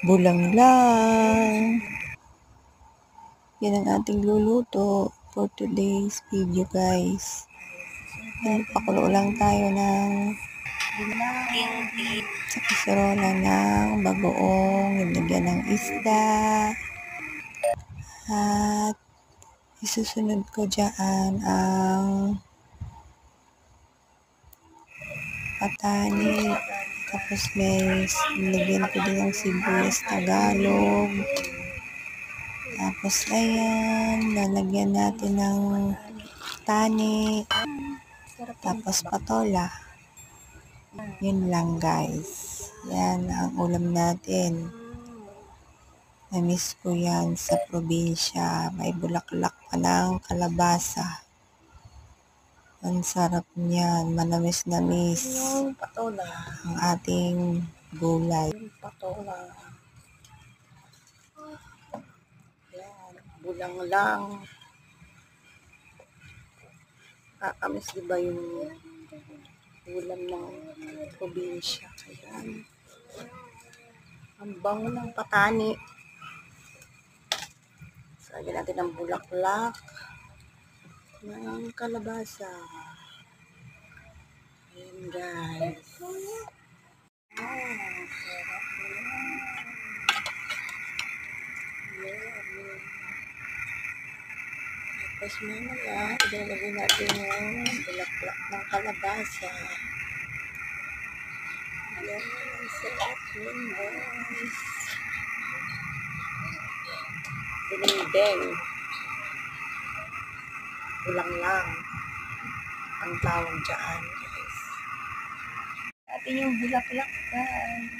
Bulang lang. Yan ang ating luluto for today's video, guys. Pakulo lang tayo ng sa kaserola ng bagoong, nilagyan ng isda, at isusunod ko dyan ang patani, tapos may nilagyan ko din ng sibuyas Tagalog, tapos ayan, lalagyan natin ng tani, tapos patola. Yun lang, guys. Yan ang ulam natin. Namiss ko yan sa probinsya. May bulaklak pa ng kalabasa. Ang sarap niyan. Manamis-namis. Patola. Ang ating gulay. Patola. Yan. Bulang lang. Kakamis diba yung ulam ng probinsya. Ayan. Ang bango ng patani. Lagyan natin ng bulaklak ng kalabasa. Ayan, guys. Sarap na. Tapos mamaya, ilalagay natin yung bulaklak ng kalabasa. Ayan, sarap yun, guys. Dinding. Ulang lang ang tawag dyan, guys. Atin yung bulaklak, guys.